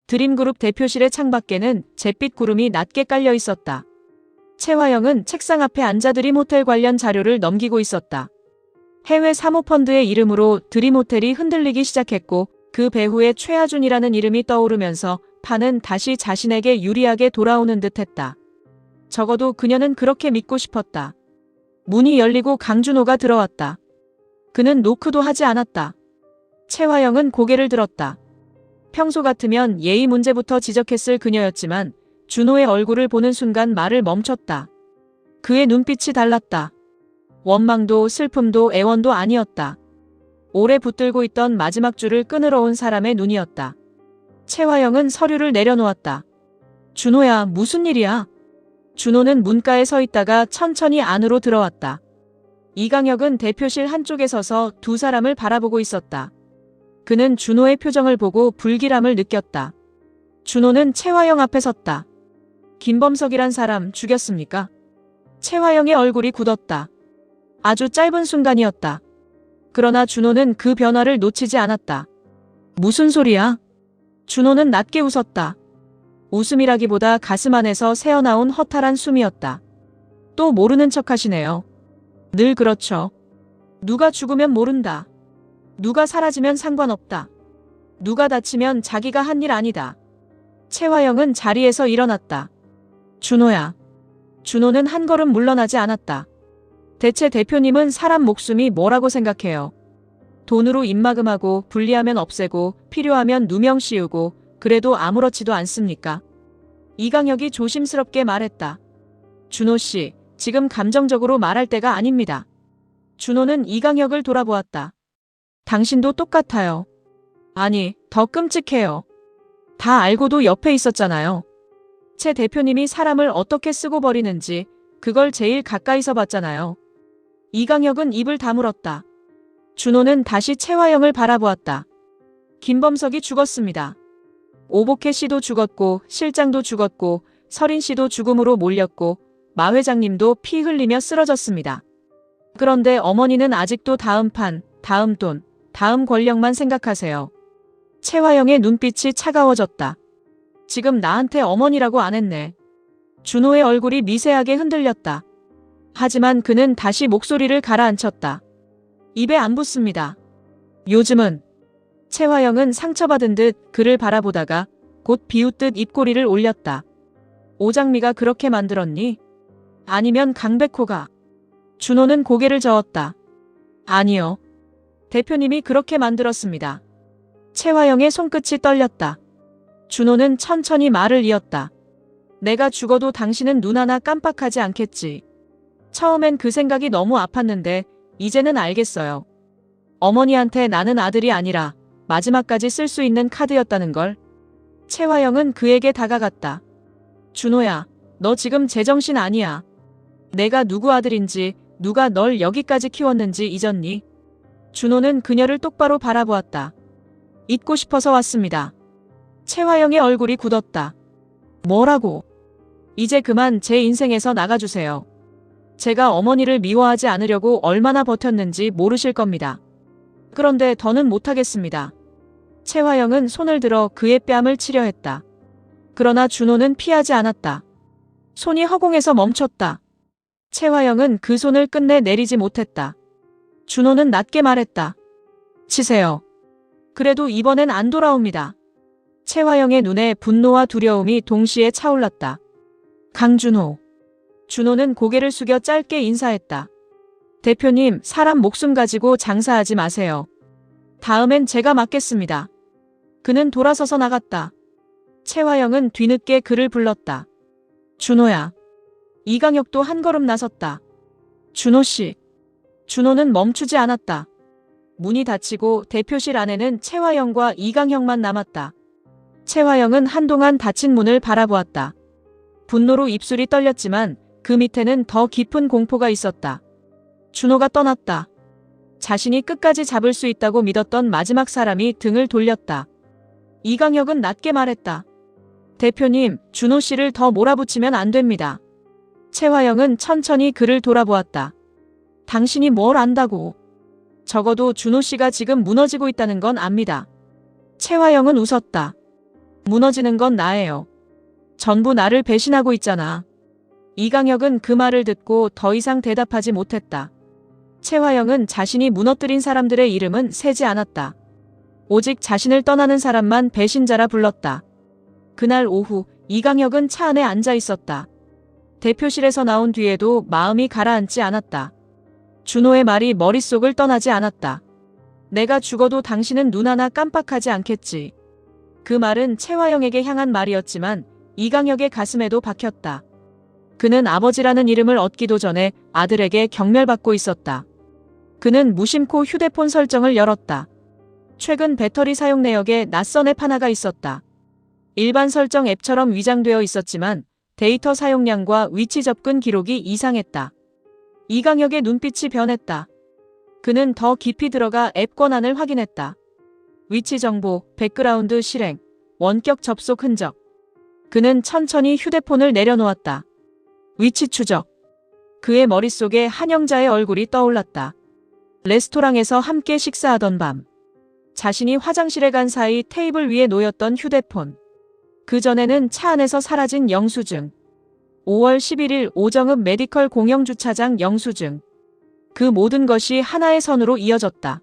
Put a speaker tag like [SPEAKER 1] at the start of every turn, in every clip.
[SPEAKER 1] 드림그룹 대표실의 창밖에는 잿빛 구름이 낮게 깔려 있었다. 최화영은 책상 앞에 앉아 드림호텔 관련 자료를 넘기고 있었다. 해외 사모펀드의 이름으로 드림호텔이 흔들리기 시작했고 그 배후에 최하준이라는 이름이 떠오르면서 판은 다시 자신에게 유리하게 돌아오는 듯했다. 적어도 그녀는 그렇게 믿고 싶었다. 문이 열리고 강준호가 들어왔다. 그는 노크도 하지 않았다. 최화영은 고개를 들었다. 평소 같으면 예의 문제부터 지적했을 그녀였지만 준호의 얼굴을 보는 순간 말을 멈췄다. 그의 눈빛이 달랐다. 원망도 슬픔도 애원도 아니었다. 오래 붙들고 있던 마지막 줄을 끊으러 온 사람의 눈이었다. 최화영은 서류를 내려놓았다. 준호야, 무슨 일이야? 준호는 문가에 서 있다가 천천히 안으로 들어왔다. 이강혁은 대표실 한쪽에 서서 두 사람을 바라보고 있었다. 그는 준호의 표정을 보고 불길함을 느꼈다. 준호는 최화영 앞에 섰다. 김범석이란 사람 죽였습니까? 최화영의 얼굴이 굳었다. 아주 짧은 순간이었다. 그러나 준호는 그 변화를 놓치지 않았다. 무슨 소리야? 준호는 낮게 웃었다. 웃음이라기보다 가슴 안에서 새어나온 허탈한 숨이었다. 또 모르는 척 하시네요. 늘 그렇죠. 누가 죽으면 모른다. 누가 사라지면 상관없다. 누가 다치면 자기가 한 일 아니다. 최화영은 자리에서 일어났다. 준호야. 준호는 한 걸음 물러나지 않았다. 대체 대표님은 사람 목숨이 뭐라고 생각해요? 돈으로 입막음하고 불리하면 없애고 필요하면 누명 씌우고 그래도 아무렇지도 않습니까? 이강혁이 조심스럽게 말했다. 준호 씨, 지금 감정적으로 말할 때가 아닙니다. 준호는 이강혁을 돌아보았다. 당신도 똑같아요. 아니, 더 끔찍해요. 다 알고도 옆에 있었잖아요. 최 대표님이 사람을 어떻게 쓰고 버리는지 그걸 제일 가까이서 봤잖아요. 이강혁은 입을 다물었다. 준호는 다시 최화영을 바라보았다. 김범석이 죽었습니다. 오복혜 씨도 죽었고 실장도 죽었고 서린 씨도 죽음으로 몰렸고 마 회장님도 피 흘리며 쓰러졌습니다. 그런데 어머니는 아직도 다음 판, 다음 돈, 다음 권력만 생각하세요. 최화영의 눈빛이 차가워졌다. 지금 나한테 어머니라고 안 했네. 준호의 얼굴이 미세하게 흔들렸다. 하지만 그는 다시 목소리를 가라앉혔다. 입에 안 붙습니다. 요즘은. 최화영은 상처받은 듯 그를 바라보다가 곧 비웃듯 입꼬리를 올렸다. 오장미가 그렇게 만들었니? 아니면 강백호가? 준호는 고개를 저었다. 아니요. 대표님이 그렇게 만들었습니다. 최화영의 손끝이 떨렸다. 준호는 천천히 말을 이었다. 내가 죽어도 당신은 눈 하나 깜빡하지 않겠지. 처음엔 그 생각이 너무 아팠는데 이제는 알겠어요. 어머니한테 나는 아들이 아니라 마지막까지 쓸 수 있는 카드였다는 걸. 최화영은 그에게 다가갔다. 준호야, 너 지금 제정신 아니야. 내가 누구 아들인지, 누가 널 여기까지 키웠는지 잊었니? 준호는 그녀를 똑바로 바라보았다. 잊고 싶어서 왔습니다. 최화영의 얼굴이 굳었다. 뭐라고? 이제 그만 제 인생에서 나가주세요. 제가 어머니를 미워하지 않으려고 얼마나 버텼는지 모르실 겁니다. 그런데 더는 못하겠습니다. 최화영은 손을 들어 그의 뺨을 치려 했다. 그러나 준호는 피하지 않았다. 손이 허공에서 멈췄다. 최화영은 그 손을 끝내 내리지 못했다. 준호는 낮게 말했다. 치세요. 그래도 이번엔 안 돌아옵니다. 최화영의 눈에 분노와 두려움이 동시에 차올랐다. 강준호. 준호는 고개를 숙여 짧게 인사했다. 대표님, 사람 목숨 가지고 장사하지 마세요. 다음엔 제가 맡겠습니다. 그는 돌아서서 나갔다. 최화영은 뒤늦게 그를 불렀다. 준호야. 이강혁도 한 걸음 나섰다. 준호씨. 준호는 멈추지 않았다. 문이 닫히고 대표실 안에는 최화영과 이강혁만 남았다. 최화영은 한동안 닫힌 문을 바라보았다. 분노로 입술이 떨렸지만 그 밑에는 더 깊은 공포가 있었다. 준호가 떠났다. 자신이 끝까지 잡을 수 있다고 믿었던 마지막 사람이 등을 돌렸다. 이강혁은 낮게 말했다. 대표님, 준호 씨를 더 몰아붙이면 안 됩니다. 최화영은 천천히 그를 돌아보았다. 당신이 뭘 안다고. 적어도 준호 씨가 지금 무너지고 있다는 건 압니다. 최화영은 웃었다. 무너지는 건 나예요. 전부 나를 배신하고 있잖아. 이강혁은 그 말을 듣고 더 이상 대답하지 못했다. 최화영은 자신이 무너뜨린 사람들의 이름은 세지 않았다. 오직 자신을 떠나는 사람만 배신자라 불렀다. 그날 오후 이강혁은 차 안에 앉아 있었다. 대표실에서 나온 뒤에도 마음이 가라앉지 않았다. 준호의 말이 머릿속을 떠나지 않았다. 내가 죽어도 당신은 눈 하나 깜빡하지 않겠지. 그 말은 최화영에게 향한 말이었지만 이강혁의 가슴에도 박혔다. 그는 아버지라는 이름을 얻기도 전에 아들에게 경멸받고 있었다. 그는 무심코 휴대폰 설정을 열었다. 최근 배터리 사용 내역에 낯선 앱 하나가 있었다. 일반 설정 앱처럼 위장되어 있었지만 데이터 사용량과 위치 접근 기록이 이상했다. 이강혁의 눈빛이 변했다. 그는 더 깊이 들어가 앱 권한을 확인했다. 위치 정보, 백그라운드 실행, 원격 접속 흔적. 그는 천천히 휴대폰을 내려놓았다. 위치 추적. 그의 머릿속에 한영자의 얼굴이 떠올랐다. 레스토랑에서 함께 식사하던 밤. 자신이 화장실에 간 사이 테이블 위에 놓였던 휴대폰. 그 전에는 차 안에서 사라진 영수증. 5월 11일 오정읍 메디컬 공영주차장 영수증. 그 모든 것이 하나의 선으로 이어졌다.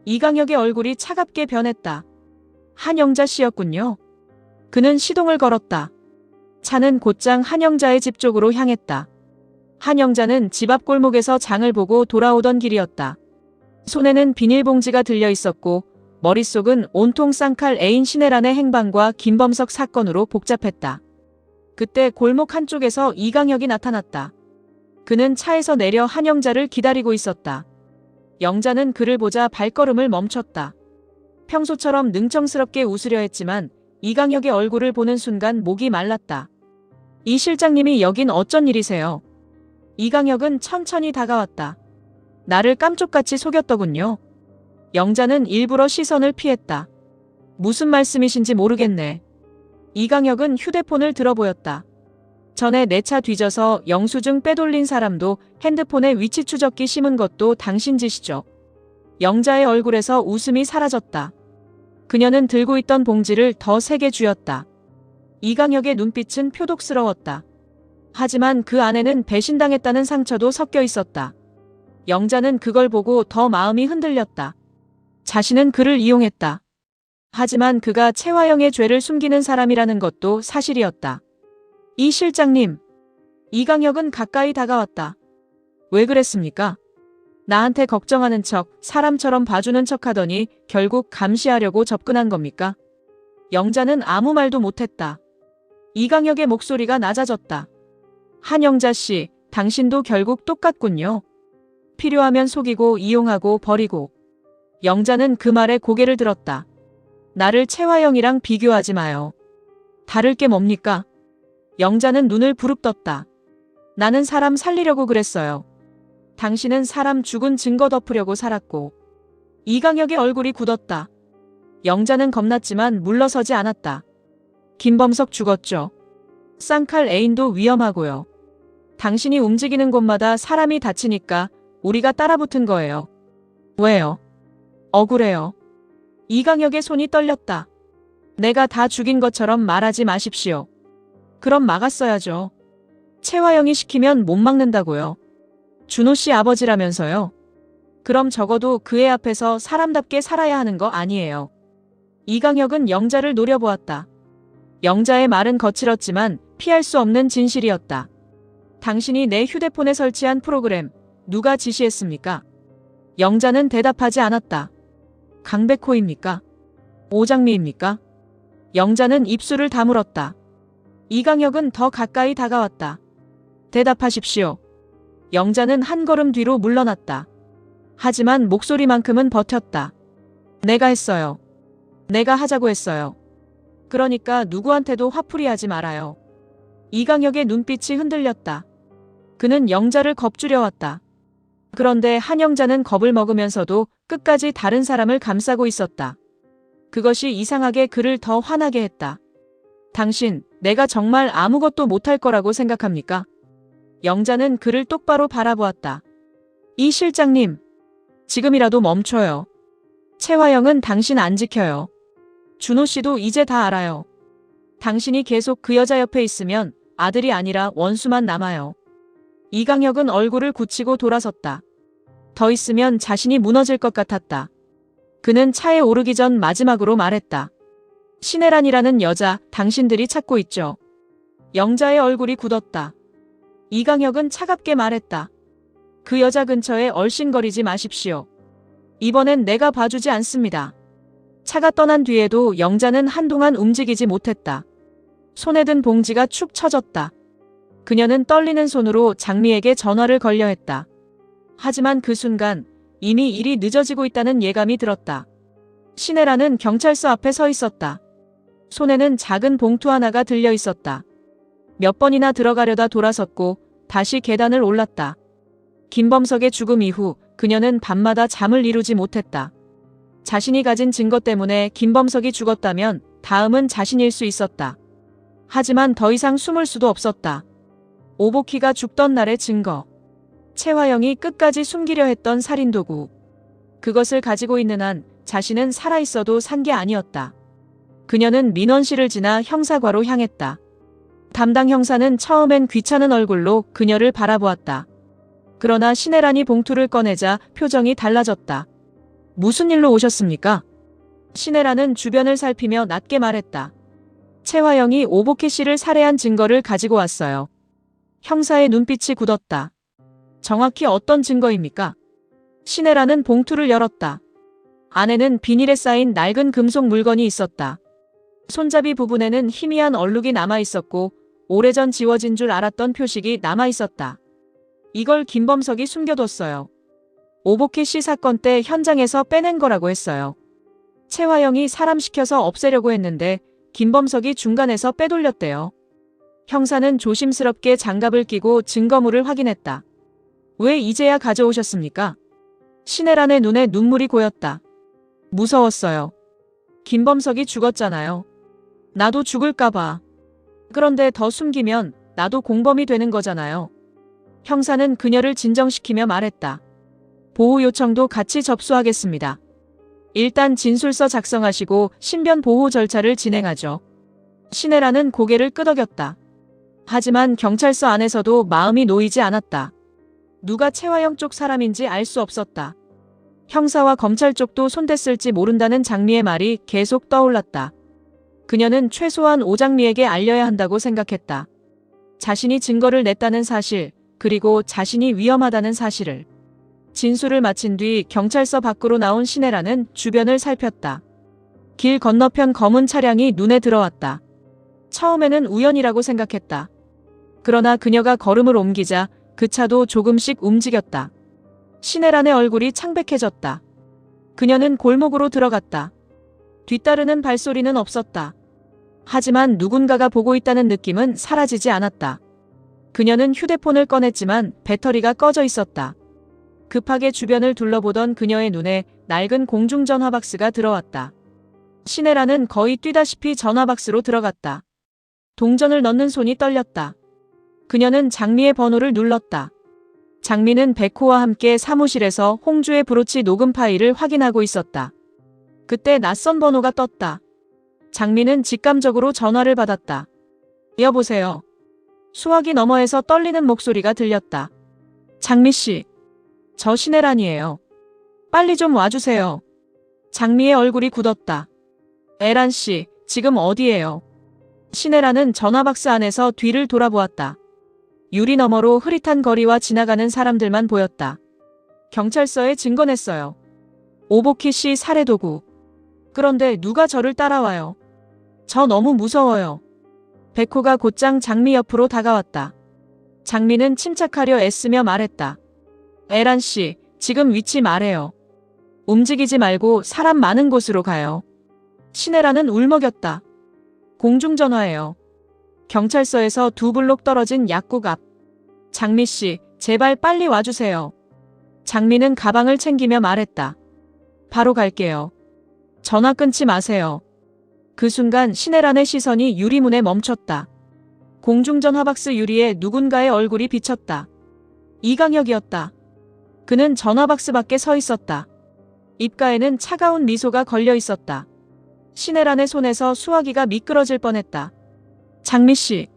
[SPEAKER 1] 이강혁의 얼굴이 차갑게 변했다. 한영자 씨였군요. 그는 시동을 걸었다. 차는 곧장 한영자의 집 쪽으로 향했다. 한영자는 집 앞 골목에서 장을 보고 돌아오던 길이었다. 손에는 비닐봉지가 들려 있었고 머릿속은 온통 쌍칼 애인 신혜란의 행방과 김범석 사건으로 복잡했다. 그때 골목 한쪽에서 이강혁이 나타났다. 그는 차에서 내려 한영자를 기다리고 있었다. 영자는 그를 보자 발걸음을 멈췄다. 평소처럼 능청스럽게 웃으려 했지만 이강혁의 얼굴을 보는 순간 목이 말랐다. 이 실장님이 여긴 어쩐 일이세요? 이강혁은 천천히 다가왔다. 나를 깜쪽같이 속였더군요. 영자는 일부러 시선을 피했다. 무슨 말씀이신지 모르겠네. 이강혁은 휴대폰을 들어보였다. 전에 내 차 뒤져서 영수증 빼돌린 사람도 핸드폰에 위치 추적기 심은 것도 당신 짓이죠. 영자의 얼굴에서 웃음이 사라졌다. 그녀는 들고 있던 봉지를 더 세게 쥐었다. 이강혁의 눈빛은 표독스러웠다. 하지만 그 안에는 배신당했다는 상처도 섞여 있었다. 영자는 그걸 보고 더 마음이 흔들렸다. 자신은 그를 이용했다. 하지만 그가 최화영의 죄를 숨기는 사람이라는 것도 사실이었다. 이 실장님. 이강혁은 가까이 다가왔다. 왜 그랬습니까? 나한테 걱정하는 척, 사람처럼 봐주는 척 하더니 결국 감시하려고 접근한 겁니까? 영자는 아무 말도 못했다. 이강혁의 목소리가 낮아졌다. 한영자 씨, 당신도 결국 똑같군요. 필요하면 속이고 이용하고 버리고. 영자는 그 말에 고개를 들었다. 나를 최화영이랑 비교하지 마요. 다를 게 뭡니까? 영자는 눈을 부릅떴다. 나는 사람 살리려고 그랬어요. 당신은 사람 죽은 증거 덮으려고 살았고. 이강혁의 얼굴이 굳었다. 영자는 겁났지만 물러서지 않았다. 김범석 죽었죠. 쌍칼 애인도 위험하고요. 당신이 움직이는 곳마다 사람이 다치니까 우리가 따라붙은 거예요. 왜요? 억울해요. 이강혁의 손이 떨렸다. 내가 다 죽인 것처럼 말하지 마십시오. 그럼 막았어야죠. 최화영이 시키면 못 막는다고요. 준호 씨 아버지라면서요. 그럼 적어도 그의 앞에서 사람답게 살아야 하는 거 아니에요. 이강혁은 영자를 노려보았다. 영자의 말은 거칠었지만 피할 수 없는 진실이었다. 당신이 내 휴대폰에 설치한 프로그램, 누가 지시했습니까? 영자는 대답하지 않았다. 강백호입니까? 오장미입니까? 영자는 입술을 다물었다. 이강혁은 더 가까이 다가왔다. 대답하십시오. 영자는 한 걸음 뒤로 물러났다. 하지만 목소리만큼은 버텼다. 내가 했어요. 내가 하자고 했어요. 그러니까 누구한테도 화풀이하지 말아요. 이강혁의 눈빛이 흔들렸다. 그는 영자를 겁주려왔다. 그런데 한영자는 겁을 먹으면서도 끝까지 다른 사람을 감싸고 있었다. 그것이 이상하게 그를 더 화나게 했다. 당신, 내가 정말 아무것도 못할 거라고 생각합니까? 영자는 그를 똑바로 바라보았다. 이 실장님, 지금이라도 멈춰요. 최화영은 당신 안 지켜요. 준호 씨도 이제 다 알아요. 당신이 계속 그 여자 옆에 있으면 아들이 아니라 원수만 남아요. 이강혁은 얼굴을 굳히고 돌아섰다. 더 있으면 자신이 무너질 것 같았다. 그는 차에 오르기 전 마지막으로 말했다. 신혜란이라는 여자 당신들이 찾고 있죠. 영자의 얼굴이 굳었다. 이강혁은 차갑게 말했다. 그 여자 근처에 얼씬거리지 마십시오. 이번엔 내가 봐주지 않습니다. 차가 떠난 뒤에도 영자는 한동안 움직이지 못했다. 손에 든 봉지가 축 처졌다. 그녀는 떨리는 손으로 장미에게 전화를 걸려 했다. 하지만 그 순간 이미 일이 늦어지고 있다는 예감이 들었다. 신혜란은 경찰서 앞에 서 있었다. 손에는 작은 봉투 하나가 들려 있었다. 몇 번이나 들어가려다 돌아섰고 다시 계단을 올랐다. 김범석의 죽음 이후 그녀는 밤마다 잠을 이루지 못했다. 자신이 가진 증거 때문에 김범석이 죽었다면 다음은 자신일 수 있었다. 하지만 더 이상 숨을 수도 없었다. 오복희가 죽던 날의 증거. 최화영이 끝까지 숨기려 했던 살인도구. 그것을 가지고 있는 한 자신은 살아있어도 산 게 아니었다. 그녀는 민원실을 지나 형사과로 향했다. 담당 형사는 처음엔 귀찮은 얼굴로 그녀를 바라보았다. 그러나 신혜란이 봉투를 꺼내자 표정이 달라졌다. 무슨 일로 오셨습니까? 신혜란은 주변을 살피며 낮게 말했다. 최화영이 오복희 씨를 살해한 증거를 가지고 왔어요. 형사의 눈빛이 굳었다. 정확히 어떤 증거입니까? 신혜란은 봉투를 열었다. 안에는 비닐에 쌓인 낡은 금속 물건이 있었다. 손잡이 부분에는 희미한 얼룩이 남아있었고 오래전 지워진 줄 알았던 표식이 남아있었다. 이걸 김범석이 숨겨뒀어요. 오복희 씨 사건 때 현장에서 빼낸 거라고 했어요. 최화영이 사람 시켜서 없애려고 했는데 김범석이 중간에서 빼돌렸대요. 형사는 조심스럽게 장갑을 끼고 증거물을 확인했다. 왜 이제야 가져오셨습니까? 신혜란의 눈에 눈물이 고였다. 무서웠어요. 김범석이 죽었잖아요. 나도 죽을까봐. 그런데 더 숨기면 나도 공범이 되는 거잖아요. 형사는 그녀를 진정시키며 말했다. 보호 요청도 같이 접수하겠습니다. 일단 진술서 작성하시고 신변 보호 절차를 진행하죠. 신혜란은 고개를 끄덕였다. 하지만 경찰서 안에서도 마음이 놓이지 않았다. 누가 최화영 쪽 사람인지 알 수 없었다. 형사와 검찰 쪽도 손댔을지 모른다는 장미의 말이 계속 떠올랐다. 그녀는 최소한 오장미에게 알려야 한다고 생각했다. 자신이 증거를 냈다는 사실, 그리고 자신이 위험하다는 사실을. 진술을 마친 뒤 경찰서 밖으로 나온 신혜란은 주변을 살폈다. 길 건너편 검은 차량이 눈에 들어왔다. 처음에는 우연이라고 생각했다. 그러나 그녀가 걸음을 옮기자 그 차도 조금씩 움직였다. 신혜란의 얼굴이 창백해졌다. 그녀는 골목으로 들어갔다. 뒤따르는 발소리는 없었다. 하지만 누군가가 보고 있다는 느낌은 사라지지 않았다. 그녀는 휴대폰을 꺼냈지만 배터리가 꺼져 있었다. 급하게 주변을 둘러보던 그녀의 눈에 낡은 공중전화 박스가 들어왔다. 신혜란은 거의 뛰다시피 전화 박스로 들어갔다. 동전을 넣는 손이 떨렸다. 그녀는 장미의 번호를 눌렀다. 장미는 백호와 함께 사무실에서 홍주의 브로치 녹음 파일을 확인하고 있었다. 그때 낯선 번호가 떴다. 장미는 직감적으로 전화를 받았다. 여보세요. 수화기 너머에서 떨리는 목소리가 들렸다. 장미씨. 저 신혜란이에요. 빨리 좀 와주세요. 장미의 얼굴이 굳었다. 에란씨, 지금 어디에요? 신혜란은 전화박스 안에서 뒤를 돌아보았다. 유리 너머로 흐릿한 거리와 지나가는 사람들만 보였다. 경찰서에 증거냈어요. 오복희 씨 살해 도구. 그런데 누가 저를 따라와요? 저 너무 무서워요. 백호가 곧장 장미 옆으로 다가왔다. 장미는 침착하려 애쓰며 말했다. 에란 씨, 지금 위치 말해요. 움직이지 말고 사람 많은 곳으로 가요. 신혜란은 울먹였다. 공중전화예요. 경찰서에서 2블록 떨어진 약국 앞. 장미 씨, 제발 빨리 와주세요. 장미는 가방을 챙기며 말했다. 바로 갈게요. 전화 끊지 마세요. 그 순간 신혜란의 시선이 유리문에 멈췄다. 공중전화 박스 유리에 누군가의 얼굴이 비쳤다. 이강혁이었다. 그는 전화박스 밖에 서 있었다. 입가에는 차가운 미소가 걸려 있었다. 신혜란의 손에서 수화기가 미끄러질 뻔했다. 장미 씨.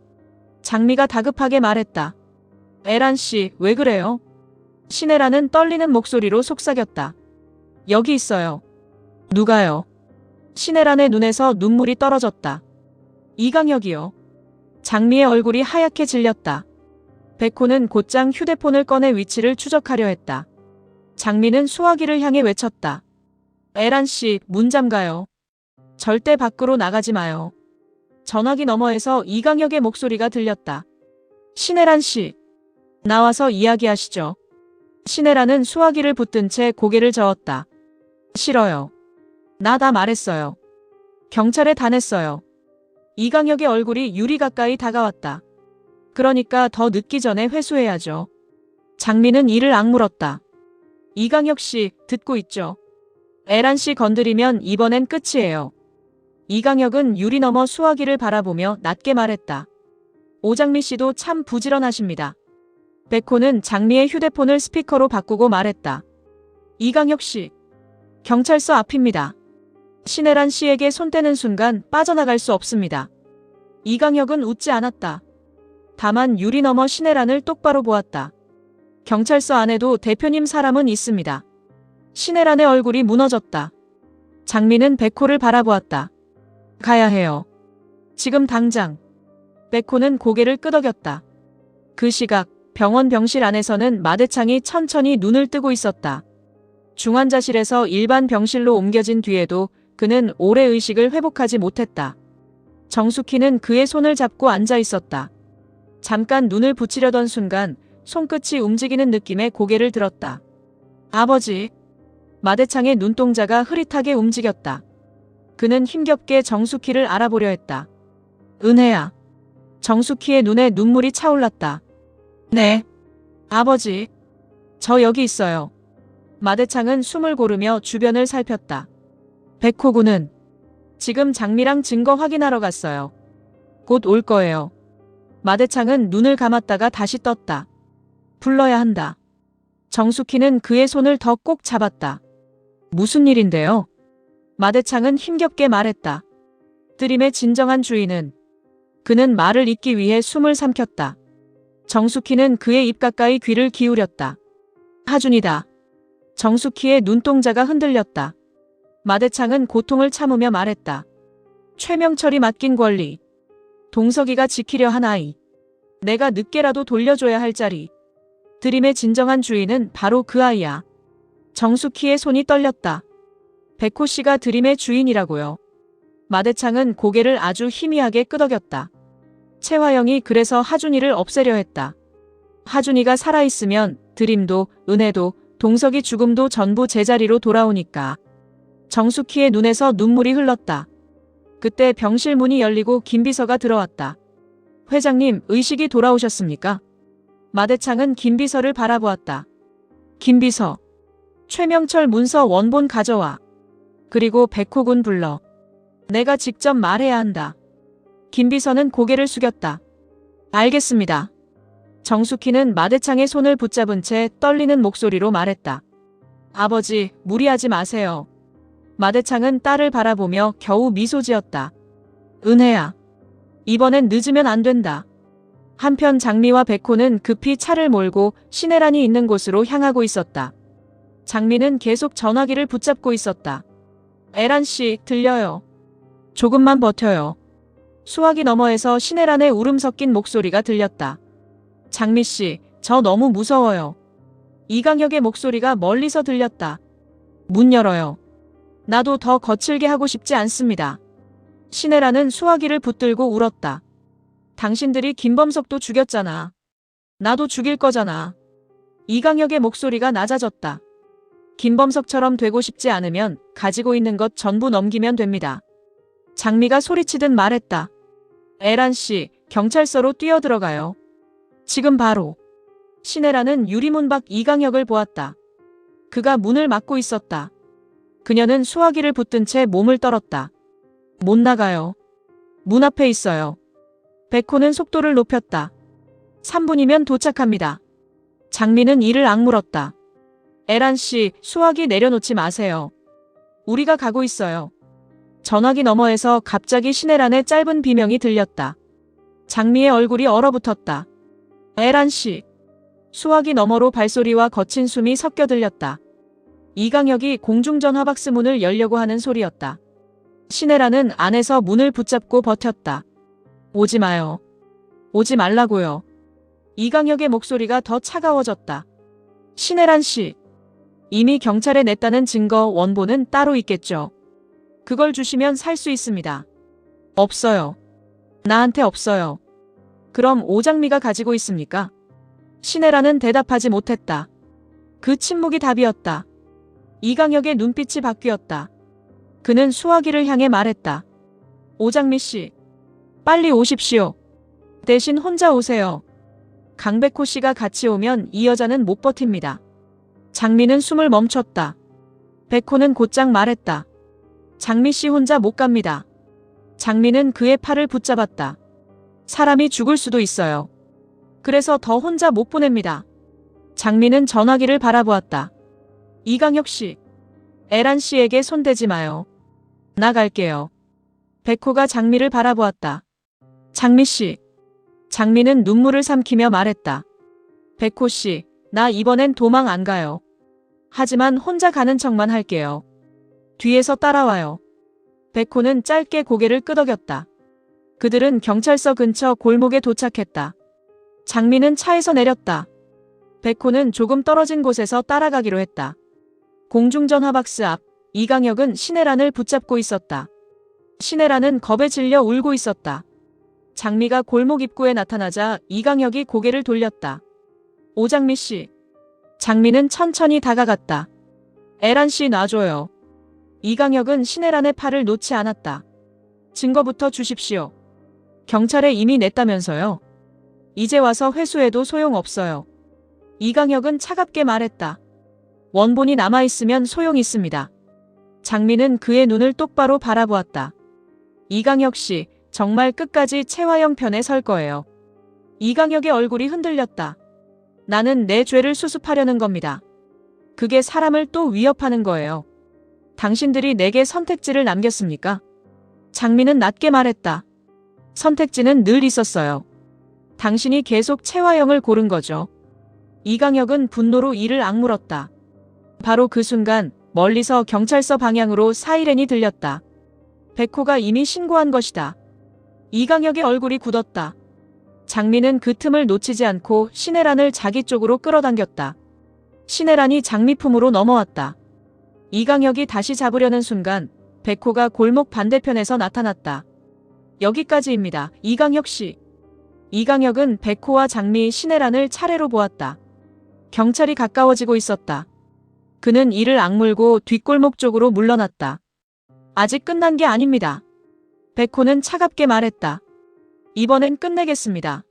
[SPEAKER 1] 장미가 다급하게 말했다. 에란 씨, 왜 그래요? 신혜라는 떨리는 목소리로 속삭였다. 여기 있어요. 누가요? 신혜란의 눈에서 눈물이 떨어졌다. 이강혁이요. 장미의 얼굴이 하얗게 질렸다. 백호는 곧장 휴대폰을 꺼내 위치를 추적하려 했다. 장미는 수화기를 향해 외쳤다. 에란 씨, 문 잠가요. 절대 밖으로 나가지 마요. 전화기 너머에서 이강혁의 목소리가 들렸다. 신혜란 씨, 나와서 이야기하시죠. 신혜란은 수화기를 붙든 채 고개를 저었다. 싫어요. 나 다 말했어요. 경찰에 다냈어요. 이강혁의 얼굴이 유리 가까이 다가왔다. 그러니까 더 늦기 전에 회수해야죠. 장미는 이를 악물었다. 이강혁 씨, 듣고 있죠? 에란 씨 건드리면 이번엔 끝이에요. 이강혁은 유리 너머 수화기를 바라보며 낮게 말했다. 오장미 씨도 참 부지런하십니다. 백호는 장미의 휴대폰을 스피커로 바꾸고 말했다. 이강혁 씨, 경찰서 앞입니다. 신혜란 씨에게 손 떼는 순간 빠져나갈 수 없습니다. 이강혁은 웃지 않았다. 다만 유리 너머 신혜란을 똑바로 보았다. 경찰서 안에도 대표님 사람은 있습니다. 신혜란의 얼굴이 무너졌다. 장미는 백호를 바라보았다. 가야 해요. 지금 당장. 백호는 고개를 끄덕였다. 그 시각 병원 병실 안에서는 마대창이 천천히 눈을 뜨고 있었다. 중환자실에서 일반 병실로 옮겨진 뒤에도 그는 오래 의식을 회복하지 못했다. 정숙희는 그의 손을 잡고 앉아 있었다. 잠깐 눈을 붙이려던 순간 손끝이 움직이는 느낌에 고개를 들었다. 아버지. 마대창의 눈동자가 흐릿하게 움직였다. 그는 힘겹게 정숙희를 알아보려 했다. 은혜야. 정숙희의 눈에 눈물이 차올랐다. 네. 아버지. 저 여기 있어요. 마대창은 숨을 고르며 주변을 살폈다. 백호군은 지금 장미랑 증거 확인하러 갔어요. 곧 올 거예요. 마대창은 눈을 감았다가 다시 떴다. 불러야 한다. 정숙희는 그의 손을 더 꼭 잡았다. 무슨 일인데요? 마대창은 힘겹게 말했다. 드림의 진정한 주인은. 그는 말을 잇기 위해 숨을 삼켰다. 정숙희는 그의 입 가까이 귀를 기울였다. 하준이다. 정숙희의 눈동자가 흔들렸다. 마대창은 고통을 참으며 말했다. 최명철이 맡긴 권리. 동석이가 지키려 한 아이. 내가 늦게라도 돌려줘야 할 자리. 드림의 진정한 주인은 바로 그 아이야. 정숙희의 손이 떨렸다. 백호 씨가 드림의 주인이라고요. 마대창은 고개를 아주 희미하게 끄덕였다. 최화영이 그래서 하준이를 없애려 했다. 하준이가 살아있으면 드림도, 은혜도, 동석이 죽음도 전부 제자리로 돌아오니까. 정숙희의 눈에서 눈물이 흘렀다. 그때 병실 문이 열리고 김비서가 들어왔다. 회장님, 의식이 돌아오셨습니까? 마대창은 김비서를 바라보았다. 김비서. 최명철 문서 원본 가져와. 그리고 백호군 불러. 내가 직접 말해야 한다. 김비서는 고개를 숙였다. 알겠습니다. 정숙희는 마대창의 손을 붙잡은 채 떨리는 목소리로 말했다. 아버지, 무리하지 마세요. 마대창은 딸을 바라보며 겨우 미소 지었다. 은혜야. 이번엔 늦으면 안 된다. 한편 장미와 백호는 급히 차를 몰고 신혜란이 있는 곳으로 향하고 있었다. 장미는 계속 전화기를 붙잡고 있었다. 에란 씨, 들려요. 조금만 버텨요. 수화기 너머에서 신혜란의 울음 섞인 목소리가 들렸다. 장미 씨, 저 너무 무서워요. 이강혁의 목소리가 멀리서 들렸다. 문 열어요. 나도 더 거칠게 하고 싶지 않습니다. 신혜란은 수화기를 붙들고 울었다. 당신들이 김범석도 죽였잖아. 나도 죽일 거잖아. 이강혁의 목소리가 낮아졌다. 김범석처럼 되고 싶지 않으면 가지고 있는 것 전부 넘기면 됩니다. 장미가 소리치듯 말했다. 에란 씨, 경찰서로 뛰어들어가요. 지금 바로. 신혜란은 유리문 밖 이강혁을 보았다. 그가 문을 막고 있었다. 그녀는 수화기를 붙든 채 몸을 떨었다. 못 나가요. 문 앞에 있어요. 백호는 속도를 높였다. 3분이면 도착합니다. 장미는 이를 악물었다. 에란 씨, 수화기 내려놓지 마세요. 우리가 가고 있어요. 전화기 너머에서 갑자기 신혜란의 짧은 비명이 들렸다. 장미의 얼굴이 얼어붙었다. 에란 씨. 수화기 너머로 발소리와 거친 숨이 섞여 들렸다. 이강혁이 공중전화박스 문을 열려고 하는 소리였다. 신혜라는 안에서 문을 붙잡고 버텼다. 오지 마요. 오지 말라고요. 이강혁의 목소리가 더 차가워졌다. 신혜란 씨. 이미 경찰에 냈다는 증거 원본은 따로 있겠죠. 그걸 주시면 살 수 있습니다. 없어요. 나한테 없어요. 그럼 오장미가 가지고 있습니까? 신혜라는 대답하지 못했다. 그 침묵이 답이었다. 이강혁의 눈빛이 바뀌었다. 그는 수화기를 향해 말했다. 오장미 씨. 빨리 오십시오. 대신 혼자 오세요. 강백호 씨가 같이 오면 이 여자는 못 버팁니다. 장미는 숨을 멈췄다. 백호는 곧장 말했다. 장미 씨 혼자 못 갑니다. 장미는 그의 팔을 붙잡았다. 사람이 죽을 수도 있어요. 그래서 더 혼자 못 보냅니다. 장미는 전화기를 바라보았다. 이강혁 씨. 에란 씨에게 손대지 마요. 나 갈게요. 백호가 장미를 바라보았다. 장미 씨. 장미는 눈물을 삼키며 말했다. 백호 씨, 나 이번엔 도망 안 가요. 하지만 혼자 가는 척만 할게요. 뒤에서 따라와요. 백호는 짧게 고개를 끄덕였다. 그들은 경찰서 근처 골목에 도착했다. 장미는 차에서 내렸다. 백호는 조금 떨어진 곳에서 따라가기로 했다. 공중전화박스 앞, 이강혁은 신혜란을 붙잡고 있었다. 신혜란은 겁에 질려 울고 있었다. 장미가 골목 입구에 나타나자 이강혁이 고개를 돌렸다. 오장미 씨. 장미는 천천히 다가갔다. 에란 씨 놔줘요. 이강혁은 신혜란의 팔을 놓지 않았다. 증거부터 주십시오. 경찰에 이미 냈다면서요. 이제 와서 회수해도 소용없어요. 이강혁은 차갑게 말했다. 원본이 남아있으면 소용 있습니다. 장미는 그의 눈을 똑바로 바라보았다. 이강혁 씨, 정말 끝까지 채화영 편에 설 거예요. 이강혁의 얼굴이 흔들렸다. 나는 내 죄를 수습하려는 겁니다. 그게 사람을 또 위협하는 거예요. 당신들이 내게 선택지를 남겼습니까? 장미는 낮게 말했다. 선택지는 늘 있었어요. 당신이 계속 채화영을 고른 거죠. 이강혁은 분노로 이를 악물었다. 바로 그 순간 멀리서 경찰서 방향으로 사이렌이 들렸다. 백호가 이미 신고한 것이다. 이강혁의 얼굴이 굳었다. 장미는 그 틈을 놓치지 않고 신혜란을 자기 쪽으로 끌어당겼다. 신혜란이 장미 품으로 넘어왔다. 이강혁이 다시 잡으려는 순간 백호가 골목 반대편에서 나타났다. 여기까지입니다. 이강혁 씨. 이강혁은 백호와 장미, 신혜란을 차례로 보았다. 경찰이 가까워지고 있었다. 그는 이를 악물고 뒷골목 쪽으로 물러났다. 아직 끝난 게 아닙니다. 백호는 차갑게 말했다. 이번엔 끝내겠습니다.